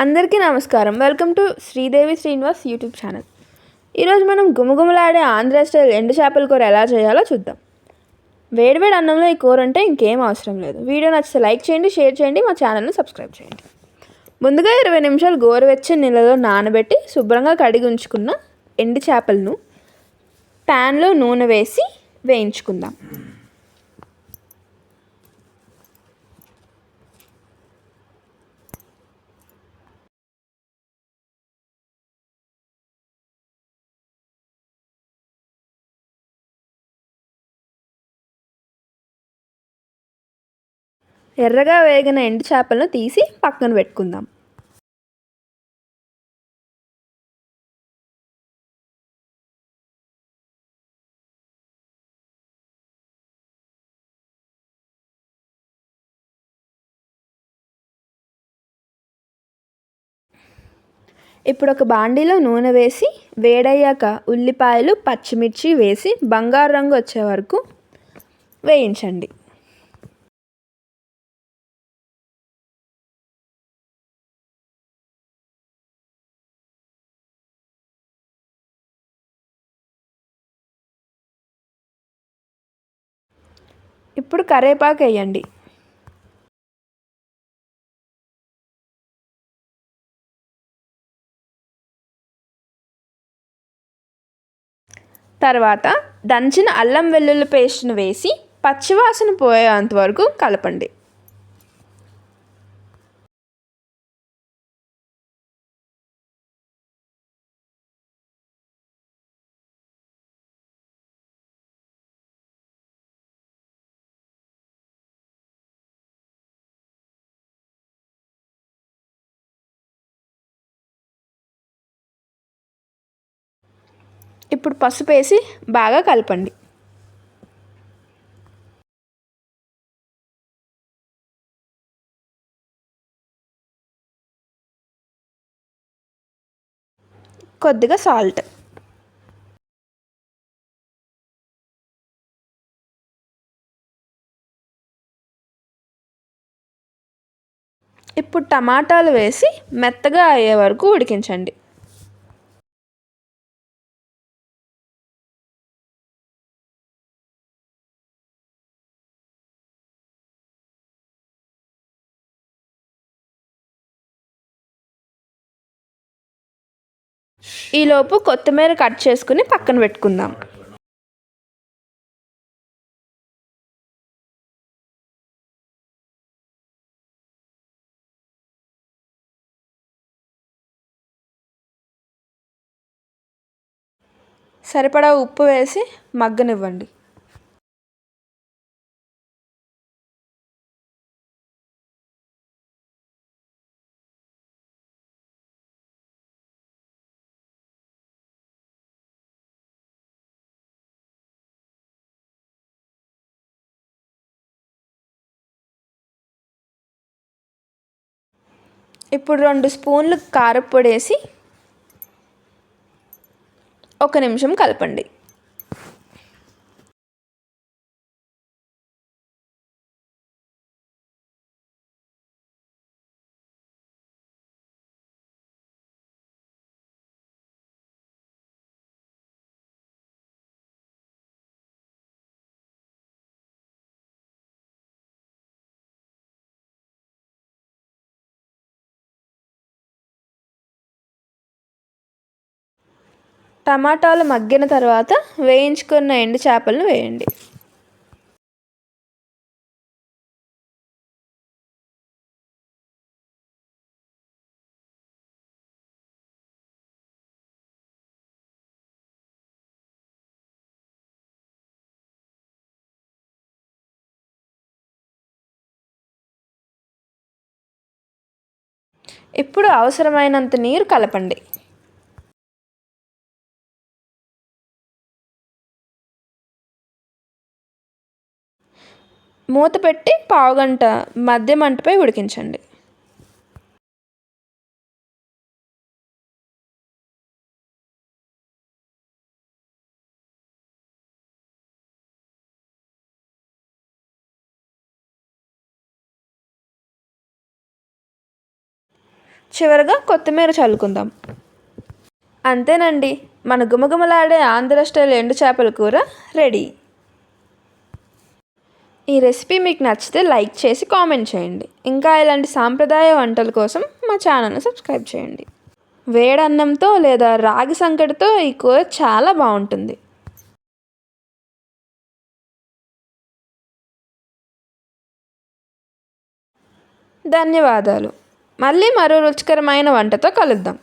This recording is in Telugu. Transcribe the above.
అందరికీ నమస్కారం. Welcome to Sridevi Srinivas YouTube channel. ఈరోజు మనం గుమగుమలాడే ఆంధ్ర స్టైల్ ఎండు చేపల కూర ఎలా చేయాలో చూద్దాం. వేడివేడి అన్నంలో ఈ కూర అంటే ఇంకేం అవసరం లేదు. వీడియో నచ్చితే లైక్ చేయండి, షేర్ చేయండి, మా ఛానల్ని సబ్స్క్రైబ్ చేయండి. ముందుగా 20 నిమిషాలు గోరువెచ్చని నీళ్ళలో నానబెట్టి శుభ్రంగా కడిగి ఉంచుకున్న ఎండు చేపలను ప్యాన్లో నూనె వేసి వేయించుకుందాం. ఎర్రగా వేగిన ఎండు చేపలను తీసి పక్కన పెట్టుకుందాం. ఇప్పుడు ఒక బాండీలో నూనె వేసి వేడయ్యాక ఉల్లిపాయలు, పచ్చిమిర్చి వేసి బంగారు రంగు వచ్చే వరకు వేయించండి. ఇప్పుడు కరివేపాకు వేయండి. తర్వాత దంచిన అల్లం వెల్లుల్లి పేస్ట్ను వేసి పచ్చివాసన పోయేంత వరకు కలపండి. ఇప్పుడు పసుపు వేసి బాగా కలపండి. కొద్దిగా సాల్ట్. ఇప్పుడు టమాటాలు వేసి మెత్తగా అయ్యే వరకు ఉడికించండి. ఈలోపు కొత్తిమీర కట్ చేసుకుని పక్కన పెట్టుకుందాం. సరిపడా ఉప్పు వేసి మగ్గనివ్వండి. ఇప్పుడు 2 స్పూన్లు కారప్పొడి వేసి 1 నిమిషం కలపండి. టమాటాలు మగ్గిన తర్వాత వేయించుకున్న ఎండు చేపలను వేయండి. ఇప్పుడు అవసరమైనంత నీరు కలపండి. మూత పెట్టి పావుగంట మధ్య మంటపై ఉడికించండి. చివరగా కొత్తిమీర చల్లుకుందాం. అంతేనండి, మన గుమగుమలాడే ఆంధ్ర స్టైల్ ఎండు చేపల కూర రెడీ. ఈ రెసిపీ మీకు నచ్చితే లైక్ చేసి కామెంట్ చేయండి. ఇంకా ఇలాంటి సాంప్రదాయ వంటల కోసం మా ఛానల్ని సబ్స్క్రైబ్ చేయండి. వేడన్నంతో లేదా రాగి సంకటితో ఈ కూర చాలా బాగుంటుంది. ధన్యవాదాలు. మళ్ళీ మరో రుచికరమైన వంటతో కలుద్దాం.